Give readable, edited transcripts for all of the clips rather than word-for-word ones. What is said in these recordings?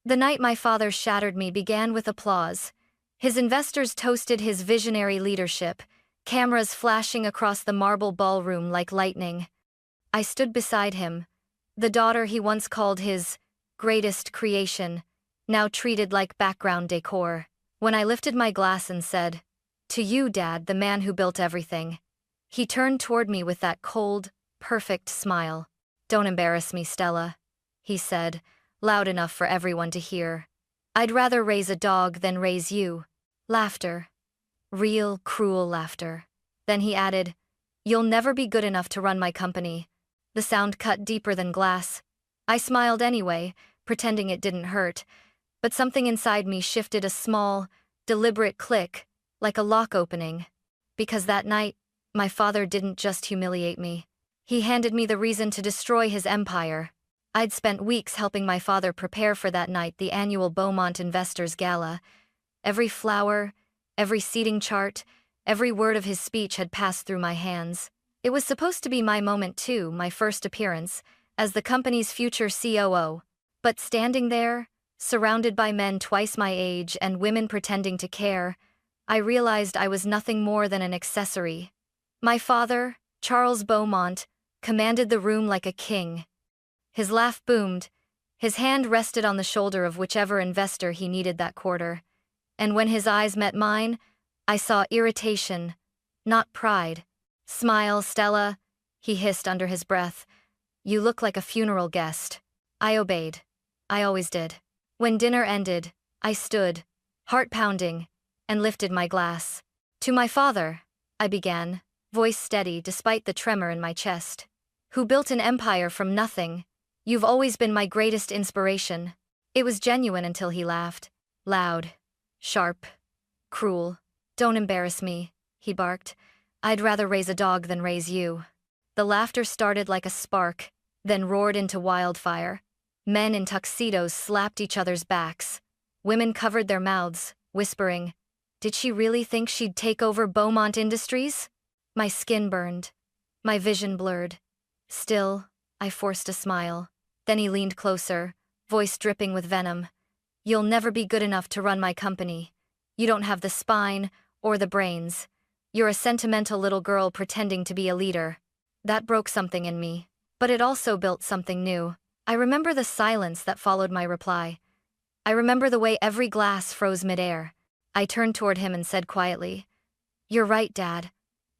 The night my father shattered me began with applause. His investors toasted his visionary leadership, cameras flashing across the marble ballroom like lightning. I stood beside him, the daughter he once called his greatest creation, now treated like background decor. When I lifted my glass and said, "To you, Dad, the man who built everything," he turned toward me with that cold, perfect smile. "Don't embarrass me, Stella," he said, loud enough for everyone to hear. "I'd rather raise a dog than raise you." Laughter. Real, cruel laughter. Then he added, "You'll never be good enough to run my company." The sound cut deeper than glass. I smiled anyway, pretending it didn't hurt, but something inside me shifted a small, deliberate click, like a lock opening. Because that night, my father didn't just humiliate me. He handed me the reason to destroy his empire. I'd spent weeks helping my father prepare for that night, the annual Beaumont Investors Gala. Every flower, every seating chart, every word of his speech had passed through my hands. It was supposed to be my moment too, my first appearance, as the company's future COO. But standing there, surrounded by men twice my age and women pretending to care, I realized I was nothing more than an accessory. My father, Charles Beaumont, commanded the room like a king. His laugh boomed, his hand rested on the shoulder of whichever investor he needed that quarter. And when his eyes met mine, I saw irritation, not pride. "Smile, Stella," he hissed under his breath. "You look like a funeral guest." I obeyed. I always did. When dinner ended, I stood, heart pounding, and lifted my glass. "To my father," I began, voice steady despite the tremor in my chest, "who built an empire from nothing. You've always been my greatest inspiration." It was genuine until he laughed. Loud, sharp, cruel. "Don't embarrass me," he barked. "I'd rather raise a dog than raise you." The laughter started like a spark, then roared into wildfire. Men in tuxedos slapped each other's backs. Women covered their mouths, whispering, "Did she really think she'd take over Beaumont Industries?" My skin burned. My vision blurred. Still, I forced a smile. Then he leaned closer, voice dripping with venom. "You'll never be good enough to run my company. You don't have the spine or the brains. You're a sentimental little girl pretending to be a leader." That broke something in me, but it also built something new. I remember the silence that followed my reply. I remember the way every glass froze midair. I turned toward him and said quietly, "You're right, Dad.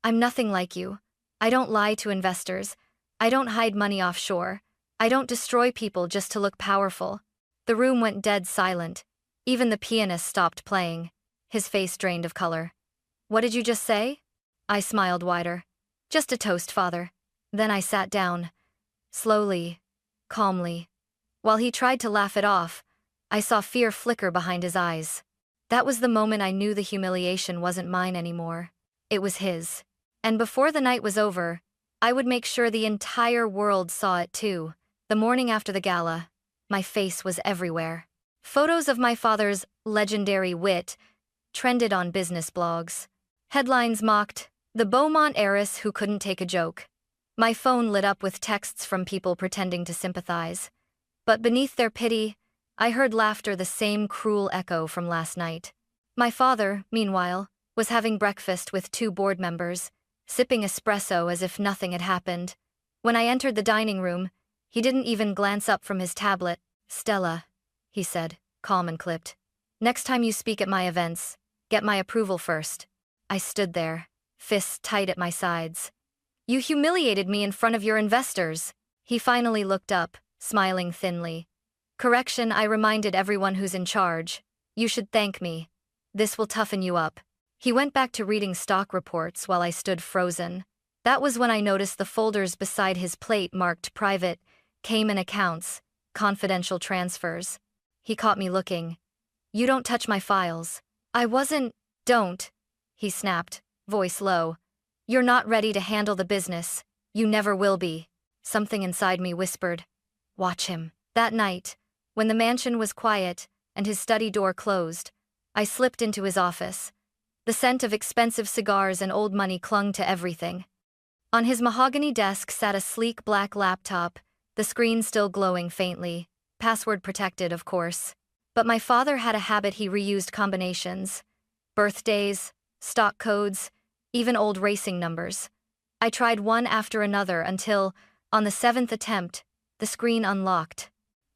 I'm nothing like you. I don't lie to investors. I don't hide money offshore. I don't destroy people just to look powerful." The room went dead silent. Even the pianist stopped playing. His face drained of color. "What did you just say?" I smiled wider. "Just a toast, Father." Then I sat down. Slowly, calmly. While he tried to laugh it off, I saw fear flicker behind his eyes. That was the moment I knew the humiliation wasn't mine anymore. It was his. And before the night was over, I would make sure the entire world saw it too. The morning after the gala, my face was everywhere. Photos of my father's legendary wit trended on business blogs. Headlines mocked, "The Beaumont heiress who couldn't take a joke." My phone lit up with texts from people pretending to sympathize. But beneath their pity, I heard laughter, the same cruel echo from last night. My father, meanwhile, was having breakfast with two board members, sipping espresso as if nothing had happened. When I entered the dining room, he didn't even glance up from his tablet. "Stella," he said, calm and clipped. "Next time you speak at my events, get my approval first." I stood there, fists tight at my sides. "You humiliated me in front of your investors." He finally looked up, smiling thinly. "Correction," I reminded everyone who's in charge. "You should thank me. This will toughen you up." He went back to reading stock reports while I stood frozen. That was when I noticed the folders beside his plate marked private, Cayman accounts, confidential transfers. He caught me looking. "You don't touch my files." I wasn't. "Don't," he snapped, voice low. "You're not ready to handle the business. You never will be." Something inside me whispered, "Watch him." That night, when the mansion was quiet and his study door closed, I slipped into his office. The scent of expensive cigars and old money clung to everything. On his mahogany desk sat a sleek black laptop, the screen still glowing faintly, password protected, of course. But my father had a habit: he reused combinations. Birthdays, stock codes, even old racing numbers. I tried one after another until, on the seventh attempt, the screen unlocked.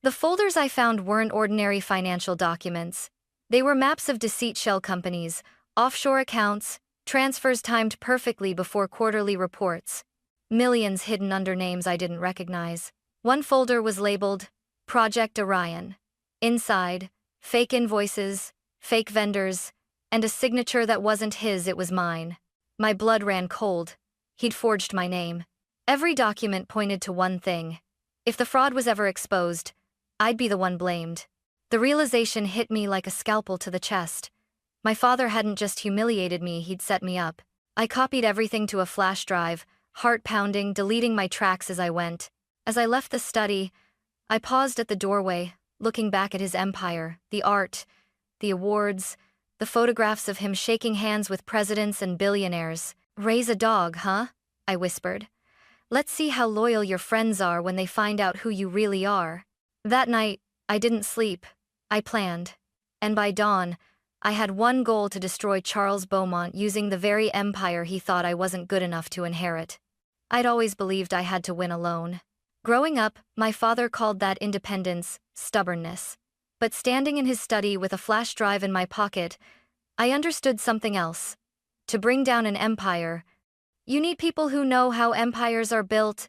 The folders I found weren't ordinary financial documents. They were maps of deceit shell companies, offshore accounts, transfers timed perfectly before quarterly reports. Millions hidden under names I didn't recognize. One folder was labeled Project Orion. Inside, fake invoices, fake vendors, and a signature that wasn't his, it was mine. My blood ran cold. He'd forged my name. Every document pointed to one thing. If the fraud was ever exposed, I'd be the one blamed. The realization hit me like a scalpel to the chest. My father hadn't just humiliated me, he'd set me up. I copied everything to a flash drive, heart pounding, deleting my tracks as I went. As I left the study, I paused at the doorway, looking back at his empire, the art, the awards, the photographs of him shaking hands with presidents and billionaires. "Raise a dog, huh?" I whispered. "Let's see how loyal your friends are when they find out who you really are." That night, I didn't sleep. I planned. And by dawn, I had one goal: to destroy Charles Beaumont using the very empire he thought I wasn't good enough to inherit. I'd always believed I had to win alone. Growing up, my father called that independence stubbornness. But standing in his study with a flash drive in my pocket, I understood something else. To bring down an empire, you need people who know how empires are built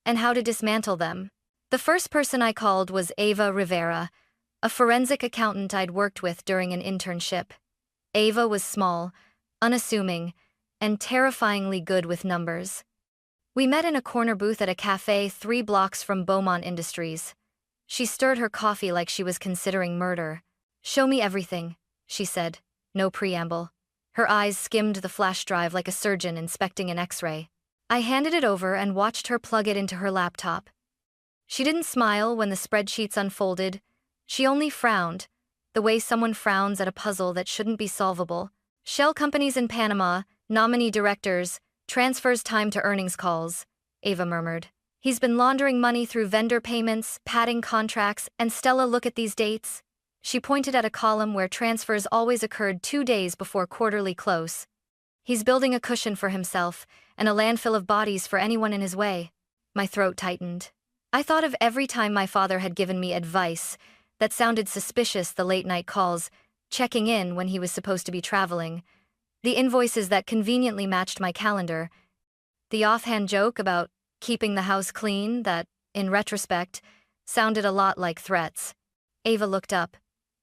and how to dismantle them. The first person I called was Ava Rivera, a forensic accountant I'd worked with during an internship. Ava was small, unassuming, and terrifyingly good with numbers. We met in a corner booth at a cafe 3 blocks from Beaumont Industries. She stirred her coffee like she was considering murder. "Show me everything," she said, no preamble. Her eyes skimmed the flash drive like a surgeon inspecting an X-ray. I handed it over and watched her plug it into her laptop. She didn't smile when the spreadsheets unfolded. She only frowned, the way someone frowns at a puzzle that shouldn't be solvable. "Shell companies in Panama, nominee directors, transfers time to earnings calls," Ava murmured. "He's been laundering money through vendor payments, padding contracts, and Stella, look at these dates." She pointed at a column where transfers always occurred 2 days before quarterly close. "He's building a cushion for himself, and a landfill of bodies for anyone in his way." My throat tightened. I thought of every time my father had given me advice that sounded suspicious: the late-night calls, checking in when he was supposed to be traveling, the invoices that conveniently matched my calendar, the offhand joke about keeping the house clean that, in retrospect, sounded a lot like threats. Ava looked up.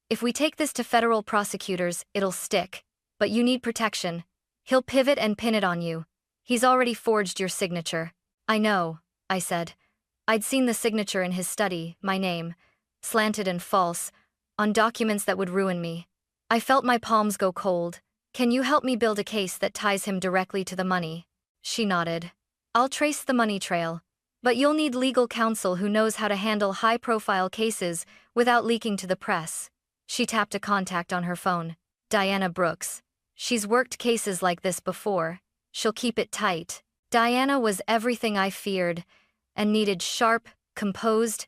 "If we take this to federal prosecutors, it'll stick. But you need protection. He'll pivot and pin it on you. He's already forged your signature." "I know," I said. I'd seen the signature in his study, my name, slanted and false, on documents that would ruin me. I felt my palms go cold. "Can you help me build a case that ties him directly to the money?" She nodded. "I'll trace the money trail. But you'll need legal counsel who knows how to handle high-profile cases without leaking to the press." She tapped a contact on her phone. "Diana Brooks. She's worked cases like this before. She'll keep it tight." Diana was everything I feared, and needed: sharp, composed,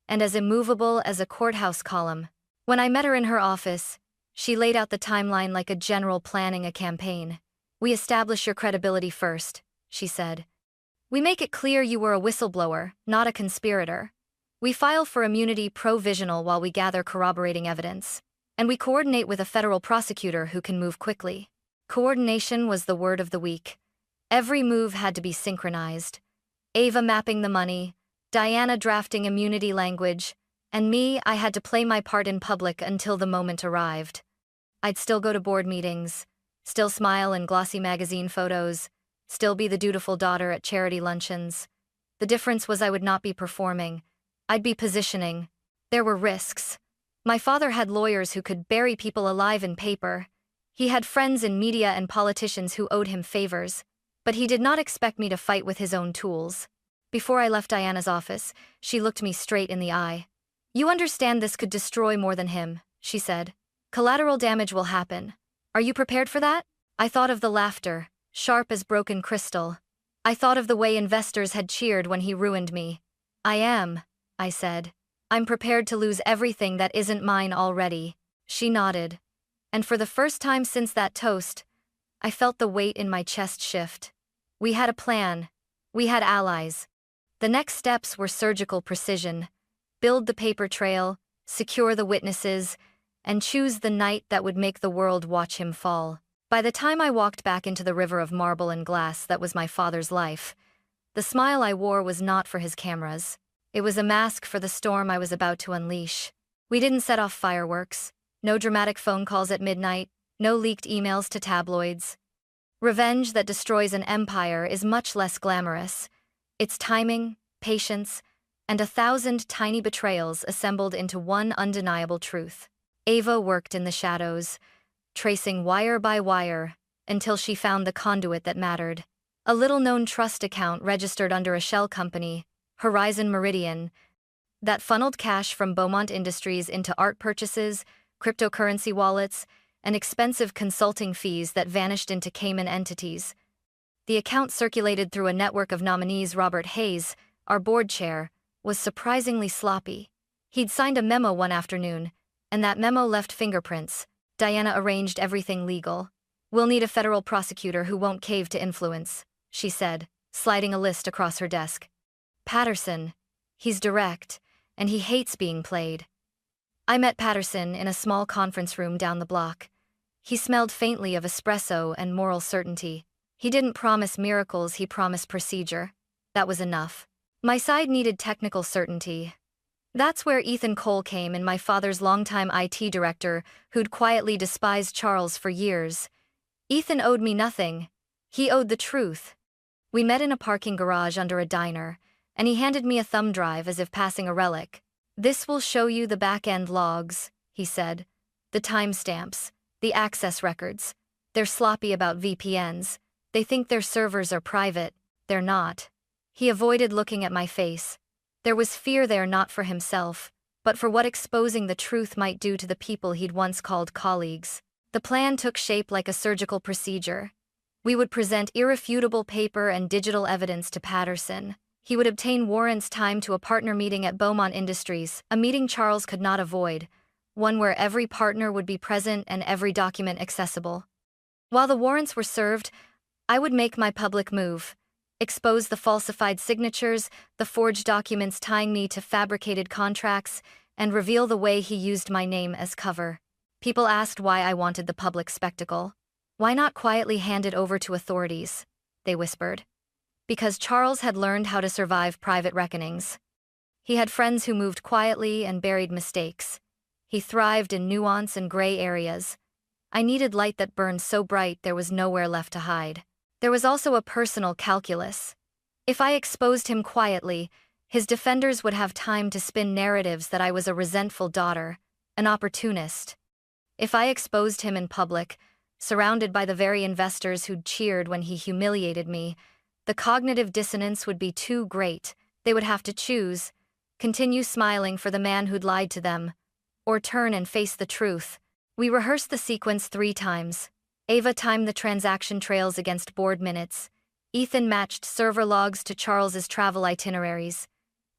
and as immovable as a courthouse column. When I met her in her office, she laid out the timeline like a general planning a campaign. "We establish your credibility first," she said. "We make it clear you were a whistleblower, not a conspirator. We file for immunity provisional while we gather corroborating evidence. And we coordinate with a federal prosecutor who can move quickly." Coordination was the word of the week. Every move had to be synchronized. Ava mapping the money, Diana drafting immunity language, and me, I had to play my part in public until the moment arrived. I'd still go to board meetings, still smile in glossy magazine photos, still be the dutiful daughter at charity luncheons. The difference was I would not be performing. I'd be positioning. There were risks. My father had lawyers who could bury people alive in paper. He had friends in media and politicians who owed him favors. But he did not expect me to fight with his own tools. Before I left Diana's office, she looked me straight in the eye. "You understand this could destroy more than him," she said. "Collateral damage will happen. Are you prepared for that?" I thought of the laughter, sharp as broken crystal. I thought of the way investors had cheered when he ruined me. "I am," I said. I'm prepared to lose everything that isn't mine already. She nodded. And for the first time since that toast, I felt the weight in my chest shift. We had a plan. We had allies. The next steps were surgical precision. Build the paper trail, secure the witnesses, and choose the night that would make the world watch him fall. By the time I walked back into the river of marble and glass that was my father's life, the smile I wore was not for his cameras. It was a mask for the storm I was about to unleash. We didn't set off fireworks, no dramatic phone calls at midnight, no leaked emails to tabloids. Revenge that destroys an empire is much less glamorous. It's timing, patience, and 1,000 tiny betrayals assembled into one undeniable truth. Ava worked in the shadows, tracing wire by wire, until she found the conduit that mattered. A little-known trust account registered under a shell company, Horizon Meridian, that funneled cash from Beaumont Industries into art purchases, cryptocurrency wallets, and expensive consulting fees that vanished into Cayman entities. The account circulated through a network of nominees. Robert Hayes, our board chair, was surprisingly sloppy. He'd signed a memo one afternoon, and that memo left fingerprints. Diana arranged everything legal. We'll need a federal prosecutor who won't cave to influence, she said, sliding a list across her desk. Patterson. He's direct, and he hates being played. I met Patterson in a small conference room down the block. He smelled faintly of espresso and moral certainty. He didn't promise miracles, he promised procedure. That was enough. My side needed technical certainty. That's where Ethan Cole came in, my father's longtime IT director, who'd quietly despised Charles for years. Ethan owed me nothing. He owed the truth. We met in a parking garage under a diner, and he handed me a thumb drive as if passing a relic. This will show you the back-end logs, he said. The timestamps, the access records. They're sloppy about VPNs. They think their servers are private. They're not. He avoided looking at my face. There was fear there, not for himself, but for what exposing the truth might do to the people he'd once called colleagues. The plan took shape like a surgical procedure. We would present irrefutable paper and digital evidence to Patterson. He would obtain warrants timed to a partner meeting at Beaumont Industries, a meeting Charles could not avoid, one where every partner would be present and every document accessible. While the warrants were served, I would make my public move, expose the falsified signatures, the forged documents tying me to fabricated contracts, and reveal the way he used my name as cover. People asked why I wanted the public spectacle. Why not quietly hand it over to authorities? They whispered. Because Charles had learned how to survive private reckonings. He had friends who moved quietly and buried mistakes. He thrived in nuance and gray areas. I needed light that burned so bright there was nowhere left to hide. There was also a personal calculus. If I exposed him quietly, his defenders would have time to spin narratives that I was a resentful daughter, an opportunist. If I exposed him in public, surrounded by the very investors who'd cheered when he humiliated me, the cognitive dissonance would be too great. They would have to choose, continue smiling for the man who'd lied to them, or turn and face the truth. We rehearsed the sequence 3 times. Ava timed the transaction trails against board minutes. Ethan matched server logs to Charles's travel itineraries.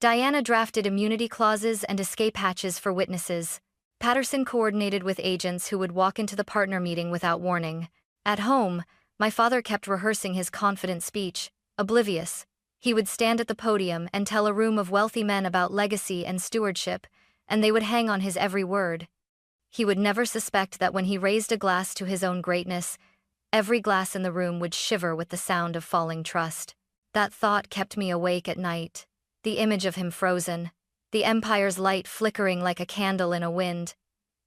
Diana drafted immunity clauses and escape hatches for witnesses. Patterson coordinated with agents who would walk into the partner meeting without warning. At home, my father kept rehearsing his confident speech, oblivious. He would stand at the podium and tell a room of wealthy men about legacy and stewardship, and they would hang on his every word. He would never suspect that when he raised a glass to his own greatness, every glass in the room would shiver with the sound of falling trust. That thought kept me awake at night. The image of him frozen, the empire's light flickering like a candle in a wind.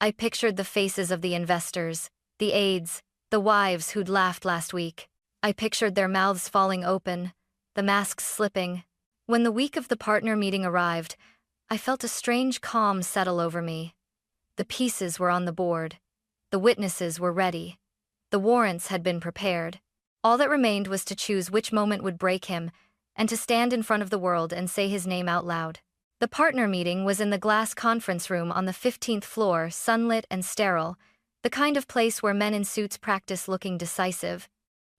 I pictured the faces of the investors, the aides, the wives who'd laughed last week. I pictured their mouths falling open, the masks slipping. When the week of the partner meeting arrived, I felt a strange calm settle over me. The pieces were on the board. The witnesses were ready. The warrants had been prepared. All that remained was to choose which moment would break him, and to stand in front of the world and say his name out loud. The partner meeting was in the glass conference room on the 15th floor, sunlit and sterile, the kind of place where men in suits practice looking decisive.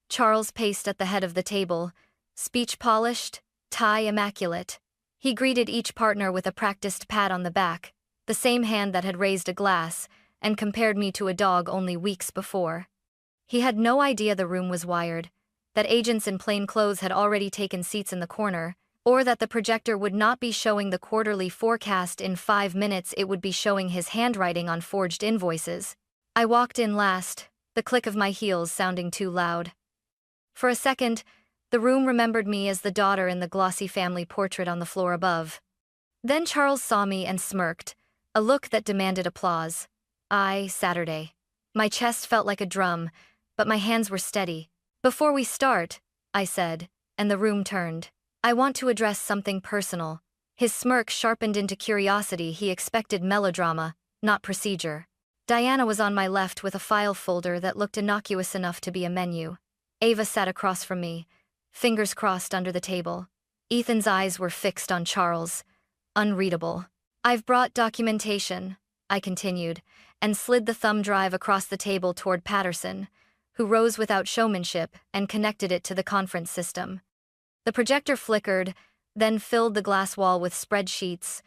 Charles paced at the head of the table, speech polished, tie immaculate. He greeted each partner with a practiced pat on the back, the same hand that had raised a glass, and compared me to a dog only weeks before. He had no idea the room was wired, that agents in plain clothes had already taken seats in the corner, or that the projector would not be showing the quarterly forecast in 5 minutes, it would be showing his handwriting on forged invoices. I walked in last, the click of my heels sounding too loud. For a second, the room remembered me as the daughter in the glossy family portrait on the floor above. Then Charles saw me and smirked, a look that demanded applause. Saturday. My chest felt like a drum, but my hands were steady. "Before we start," I said, and the room turned. "I want to address something personal." His smirk sharpened into curiosity. He expected melodrama, not procedure. Diana was on my left with a file folder that looked innocuous enough to be a menu. Ava sat across from me, fingers crossed under the table. Ethan's eyes were fixed on Charles, unreadable. "I've brought documentation," I continued, and slid the thumb drive across the table toward Patterson, who rose without showmanship and connected it to the conference system. The projector flickered, then filled the glass wall with spreadsheets,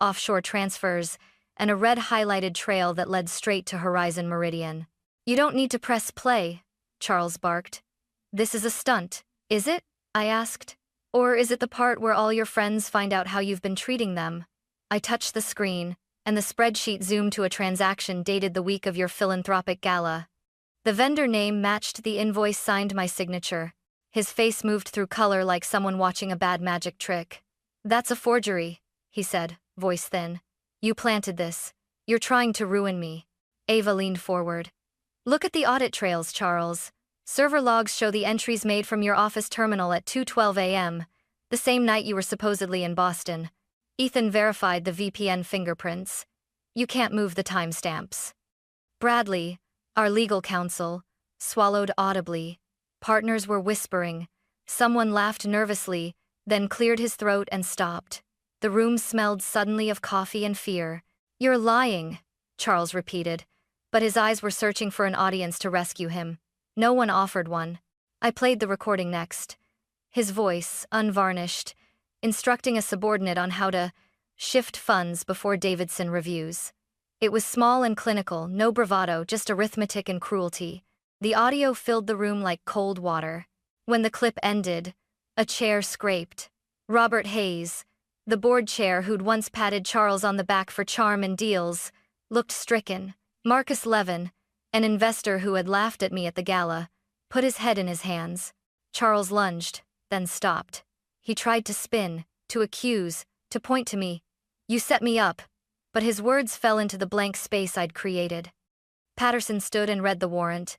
offshore transfers, and a red highlighted trail that led straight to Horizon Meridian. "You don't need to press play," Charles barked. "This is a stunt, is it?" I asked. "Or is it the part where all your friends find out how you've been treating them?" I touched the screen, and the spreadsheet zoomed to a transaction dated the week of your philanthropic gala. The vendor name matched the invoice, signed my signature. His face moved through color like someone watching a bad magic trick. "That's a forgery," he said, voice thin. "You planted this. You're trying to ruin me." Ava leaned forward. "Look at the audit trails, Charles. Server logs show the entries made from your office terminal at 2:12 a.m., the same night you were supposedly in Boston. Ethan verified the VPN fingerprints. You can't move the timestamps." Bradley, our legal counsel, swallowed audibly. Partners were whispering. Someone laughed nervously, then cleared his throat and stopped. The room smelled suddenly of coffee and fear. "You're lying," Charles repeated, but his eyes were searching for an audience to rescue him. No one offered one. I played the recording next. His voice, unvarnished, instructing a subordinate on how to shift funds before Davidson reviews. It was small and clinical, no bravado, just arithmetic and cruelty. The audio filled the room like cold water. When the clip ended, a chair scraped. Robert Hayes, the board chair who'd once patted Charles on the back for charm and deals, looked stricken. Marcus Levin, an investor who had laughed at me at the gala, put his head in his hands. Charles lunged, then stopped. He tried to spin, to accuse, to point to me. "You set me up," but his words fell into the blank space I'd created. Patterson stood and read the warrant.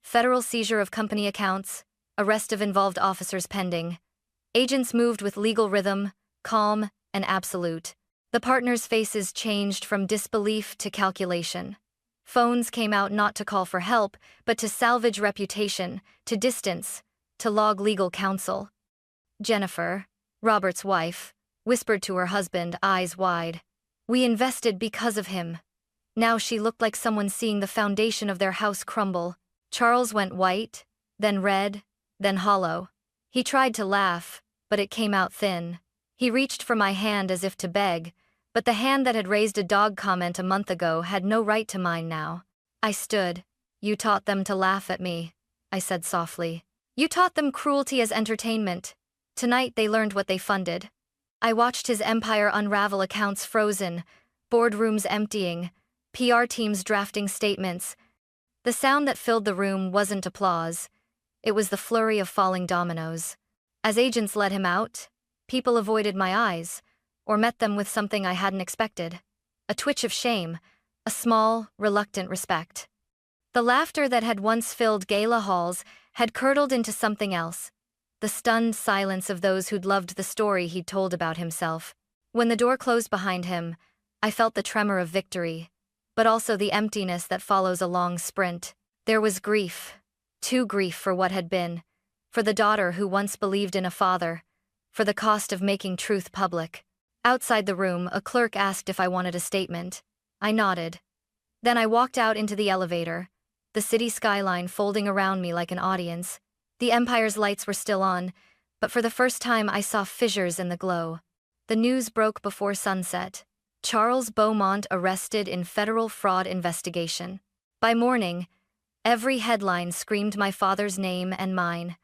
Federal seizure of company accounts, arrest of involved officers pending. Agents moved with legal rhythm, calm, and absolute. The partners' faces changed from disbelief to calculation. Phones came out not to call for help, but to salvage reputation, to distance, to log legal counsel. Jennifer, Robert's wife, whispered to her husband, eyes wide. "We invested because of him." Now she looked like someone seeing the foundation of their house crumble. Charles went white, then red, then hollow. He tried to laugh, but it came out thin. He reached for my hand as if to beg, but the hand that had raised a dog comment a month ago had no right to mine now. I stood. "You taught them to laugh at me," I said softly. "You taught them cruelty as entertainment. Tonight they learned what they funded." I watched his empire unravel, accounts frozen, boardrooms emptying, PR teams drafting statements. The sound that filled the room wasn't applause. It was the flurry of falling dominoes. As agents led him out, people avoided my eyes, or met them with something I hadn't expected. A twitch of shame, a small, reluctant respect. The laughter that had once filled gala halls had curdled into something else. The stunned silence of those who'd loved the story he'd told about himself. When the door closed behind him, I felt the tremor of victory, but also the emptiness that follows a long sprint. There was grief, too grief for what had been, for the daughter who once believed in a father, for the cost of making truth public. Outside the room, a clerk asked if I wanted a statement. I nodded. Then I walked out into the elevator, the city skyline folding around me like an audience. The Empire's lights were still on, but for the first time I saw fissures in the glow. The news broke before sunset. Charles Beaumont arrested in federal fraud investigation. By morning, every headline screamed my father's name and mine.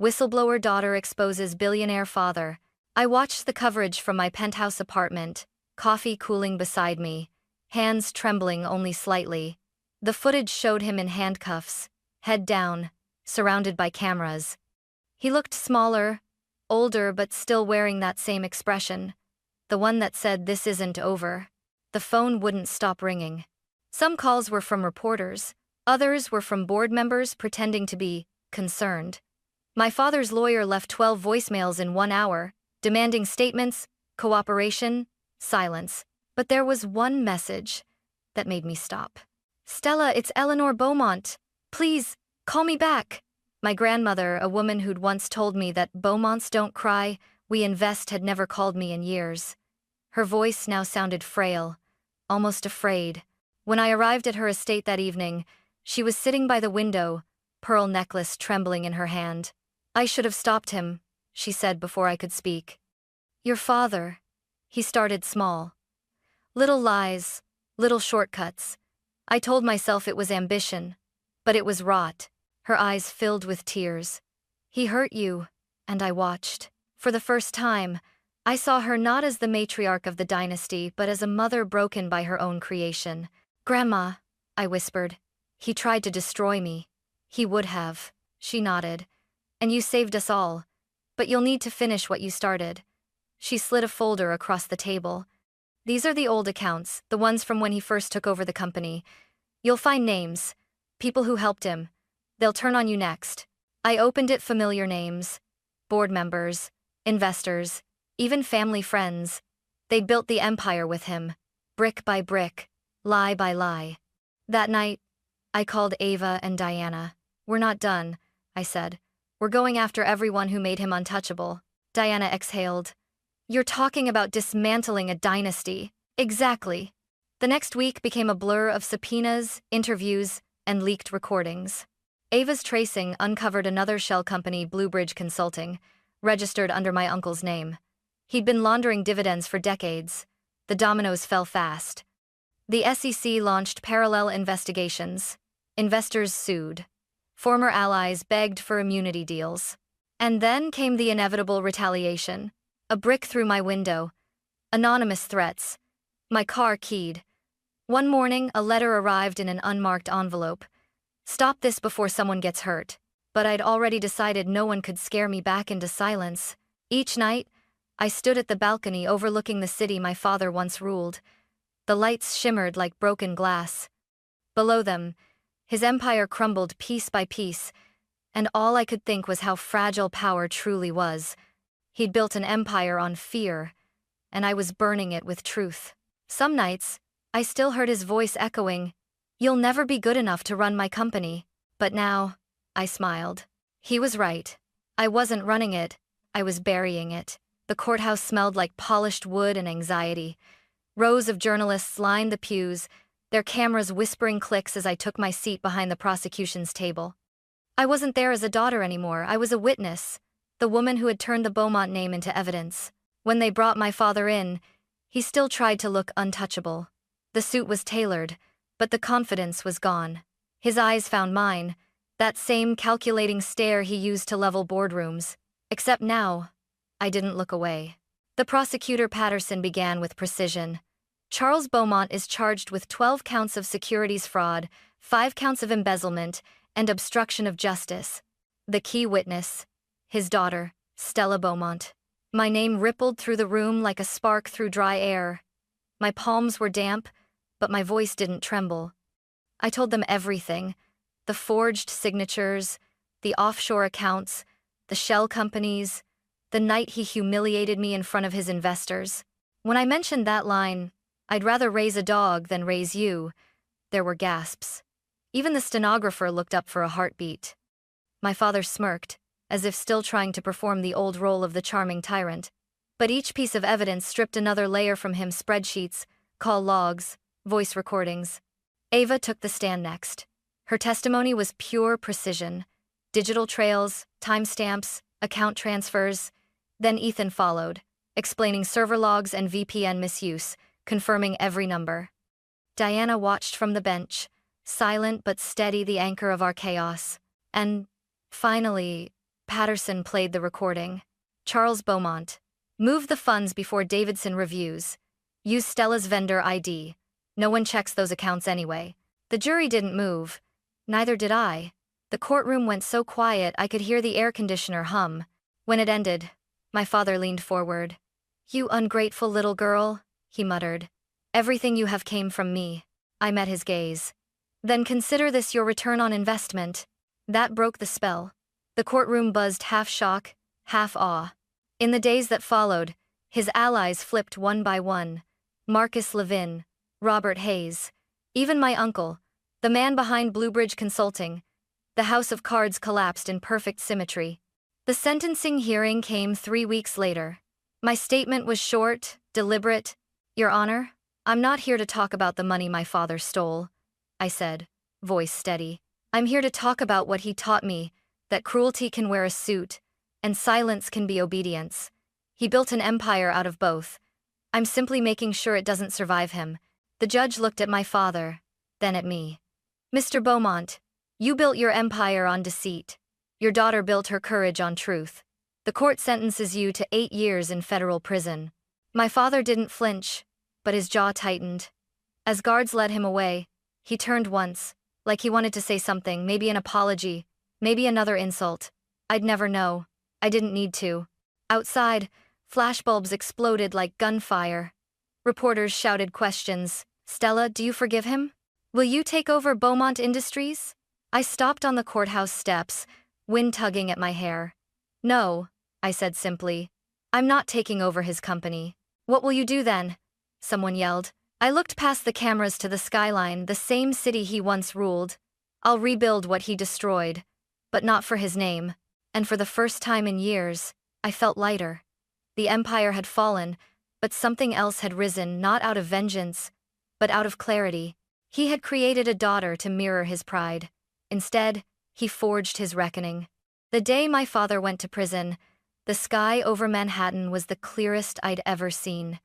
Whistleblower daughter exposes billionaire father. I watched the coverage from my penthouse apartment, coffee cooling beside me, hands trembling only slightly. The footage showed him in handcuffs, head down, surrounded by cameras. He looked smaller, older, but still wearing that same expression, the one that said this isn't over. The phone wouldn't stop ringing. Some calls were from reporters, others were from board members pretending to be concerned. My father's lawyer left 12 voicemails in 1 hour, demanding statements, cooperation, silence. But there was one message that made me stop. "Stella, it's Eleanor Beaumont. Please, call me back." My grandmother, a woman who'd once told me that Beaumonts don't cry, we invest, had never called me in years. Her voice now sounded frail, almost afraid. When I arrived at her estate that evening, she was sitting by the window, pearl necklace trembling in her hand. "I should have stopped him," she said before I could speak. "Your father." He started small. Little lies, little shortcuts. I told myself it was ambition, but it was rot. Her eyes filled with tears. "He hurt you," and I watched. For the first time, I saw her not as the matriarch of the dynasty, but as a mother broken by her own creation. "Grandma," I whispered, "he tried to destroy me." "He would have," she nodded. "And you saved us all. But you'll need to finish what you started." She slid a folder across the table. "These are the old accounts, the ones from when he first took over the company. You'll find names, people who helped him. They'll turn on you next." I opened it. Familiar names. Board members, investors, even family friends. They'd built the empire with him, brick by brick, lie by lie. That night, I called Ava and Diana. "We're not done," I said. "We're going after everyone who made him untouchable." Diana exhaled. "You're talking about dismantling a dynasty." "Exactly." The next week became a blur of subpoenas, interviews, and leaked recordings. Ava's tracing uncovered another shell company, Bluebridge Consulting, registered under my uncle's name. He'd been laundering dividends for decades. The dominoes fell fast. The SEC launched parallel investigations. Investors sued. Former allies begged for immunity deals. And then came the inevitable retaliation. A brick through my window. Anonymous threats. My car keyed. One morning, a letter arrived in an unmarked envelope. "Stop this before someone gets hurt." But I'd already decided no one could scare me back into silence. Each night, I stood at the balcony overlooking the city my father once ruled. The lights shimmered like broken glass. Below them, his empire crumbled piece by piece, and all I could think was how fragile power truly was. He'd built an empire on fear, and I was burning it with truth. Some nights, I still heard his voice echoing, "You'll never be good enough to run my company." But now, I smiled. He was right. I wasn't running it, I was burying it. The courthouse smelled like polished wood and anxiety. Rows of journalists lined the pews, their cameras whispering clicks as I took my seat behind the prosecution's table. I wasn't there as a daughter anymore, I was a witness, the woman who had turned the Beaumont name into evidence. When they brought my father in, he still tried to look untouchable. The suit was tailored, but the confidence was gone. His eyes found mine, that same calculating stare he used to level boardrooms. Except now, I didn't look away. The prosecutor Patterson began with precision. "Charles Beaumont is charged with 12 counts of securities fraud, 5 counts of embezzlement, and obstruction of justice. The key witness, his daughter, Stella Beaumont." My name rippled through the room like a spark through dry air. My palms were damp, but my voice didn't tremble. I told them everything. The forged signatures, the offshore accounts, the shell companies, the night he humiliated me in front of his investors. When I mentioned that line, "I'd rather raise a dog than raise you," there were gasps. Even the stenographer looked up for a heartbeat. My father smirked, as if still trying to perform the old role of the charming tyrant. But each piece of evidence stripped another layer from him: spreadsheets, call logs, voice recordings. Ava took the stand next. Her testimony was pure precision. Digital trails, timestamps, account transfers. Then Ethan followed. explaining server logs and VPN misuse, confirming every number. Diana watched from the bench, silent but steady, the anchor of our chaos. And, finally, Patterson played the recording. Charles Beaumont. Move the funds before Davidson reviews. Use Stella's vendor ID. No one checks those accounts anyway. The jury didn't move. Neither did I. The courtroom went so quiet I could hear the air conditioner hum. When it ended, my father leaned forward. "You ungrateful little girl," he muttered. "Everything you have came from me." I met his gaze. "Then consider this your return on investment." That broke the spell. The courtroom buzzed, half shock, half awe. In the days that followed, his allies flipped one by one. Marcus Levin, Robert Hayes, even my uncle, the man behind Bluebridge Consulting. The house of cards collapsed in perfect symmetry. The sentencing hearing came 3 weeks later. My statement was short, deliberate. "Your Honor, I'm not here to talk about the money my father stole," I said, voice steady. "I'm here to talk about what he taught me, that cruelty can wear a suit, and silence can be obedience. He built an empire out of both. I'm simply making sure it doesn't survive him." The judge looked at my father, then at me. "Mr. Beaumont, you built your empire on deceit. Your daughter built her courage on truth. The court sentences you to 8 years in federal prison." My father didn't flinch, but his jaw tightened. As guards led him away, he turned once, like he wanted to say something, maybe an apology, maybe another insult. I'd never know. I didn't need to. Outside, flashbulbs exploded like gunfire. Reporters shouted questions. "Stella, do you forgive him? Will you take over Beaumont Industries?" I stopped on the courthouse steps, wind tugging at my hair. "No," I said simply. "I'm not taking over his company." "What will you do then?" someone yelled. I looked past the cameras to the skyline, the same city he once ruled. "I'll rebuild what he destroyed, but not for his name." And for the first time in years, I felt lighter. The empire had fallen, but something else had risen, not out of vengeance, but out of clarity. He had created a daughter to mirror his pride. Instead, he forged his reckoning. The day my father went to prison, the sky over Manhattan was the clearest I'd ever seen.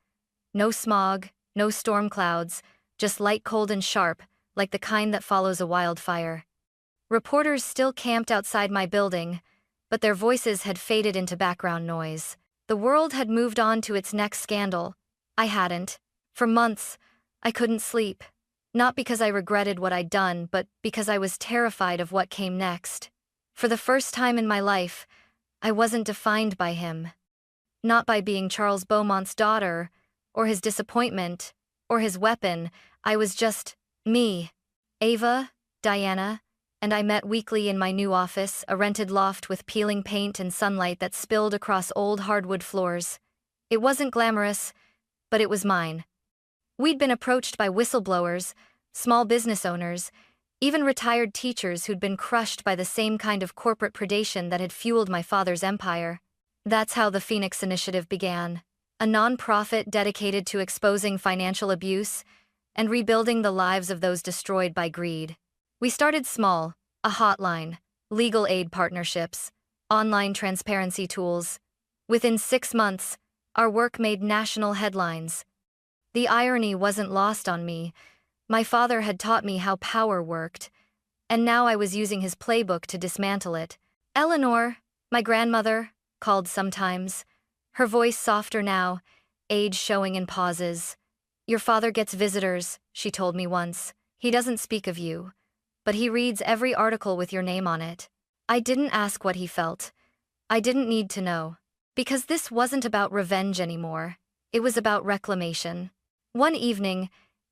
No smog, no storm clouds, just light, cold and sharp, like the kind that follows a wildfire. Reporters still camped outside my building, but their voices had faded into background noise. The world had moved on to its next scandal. I hadn't. For months, I couldn't sleep. Not because I regretted what I'd done, but because I was terrified of what came next. For the first time in my life, I wasn't defined by him. Not by being Charles Beaumont's daughter, or his disappointment, or his weapon. I was just me. Ava, Diana, and I met weekly in my new office, a rented loft with peeling paint and sunlight that spilled across old hardwood floors. It wasn't glamorous, but it was mine. We'd been approached by whistleblowers, small business owners, even retired teachers who'd been crushed by the same kind of corporate predation that had fueled my father's empire. That's how the Phoenix Initiative began, a nonprofit dedicated to exposing financial abuse and rebuilding the lives of those destroyed by greed. We started small, a hotline, legal aid partnerships, online transparency tools. Within 6 months, our work made national headlines. The irony wasn't lost on me. My father had taught me how power worked, and now I was using his playbook to dismantle it. "Eleanor," my grandmother, called sometimes, her voice softer now, age showing in pauses. "Your father gets visitors," she told me once. "He doesn't speak of you, but he reads every article with your name on it." I didn't ask what he felt. I didn't need to know. Because this wasn't about revenge anymore. It was about reclamation. One evening,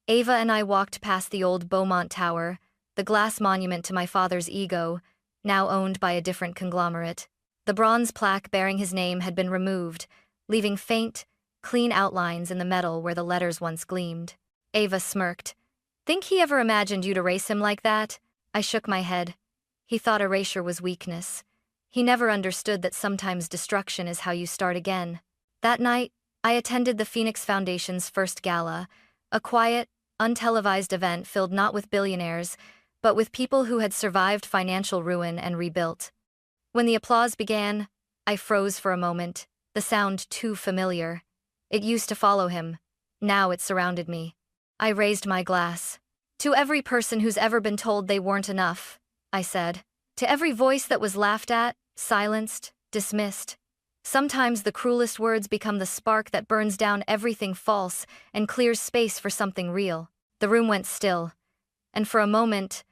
Ava and I walked past the old Beaumont Tower, the glass monument to my father's ego, now owned by a different conglomerate. The bronze plaque bearing his name had been removed, leaving faint, clean outlines in the metal where the letters once gleamed. Ava smirked. "Think he ever imagined you'd erase him like that?" I shook my head. He thought erasure was weakness. He never understood that sometimes destruction is how you start again. That night, I attended the Phoenix Foundation's first gala, a quiet, untelevised event filled not with billionaires, but with people who had survived financial ruin and rebuilt. When the applause began, I froze for a moment, the sound too familiar. It used to follow him. Now it surrounded me. I raised my glass. To every person who's ever been told they weren't enough, I said. To every voice that was laughed at, silenced, dismissed. Sometimes the cruelest words become the spark that burns down everything false and clears space for something real. The room went still, and for a moment,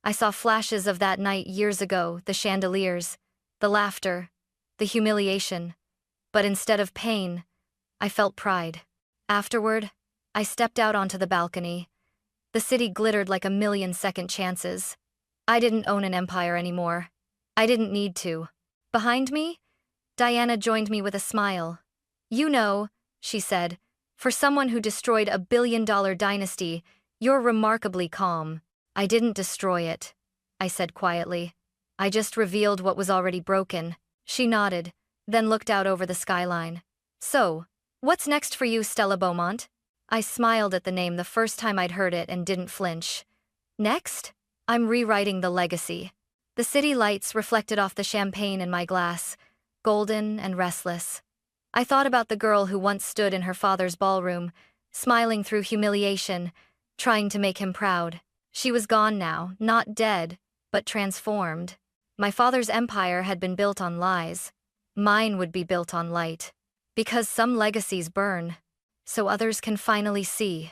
I saw flashes of that night years ago, the chandeliers, the laughter, the humiliation. But instead of pain, I felt pride. Afterward, I stepped out onto the balcony. The city glittered like a million second chances. I didn't own an empire anymore. I didn't need to. Behind me, Diana joined me with a smile. You know, she said, for someone who destroyed a billion-dollar dynasty, you're remarkably calm. I didn't destroy it, I said quietly. I just revealed what was already broken. She nodded, then looked out over the skyline. So, what's next for you, Stella Beaumont? I smiled at the name the first time I'd heard it and didn't flinch. Next? I'm rewriting the legacy. The city lights reflected off the champagne in my glass, golden and restless. I thought about the girl who once stood in her father's ballroom, smiling through humiliation, trying to make him proud. She was gone now, not dead, but transformed. My father's empire had been built on lies. Mine would be built on light. Because some legacies burn, so others can finally see.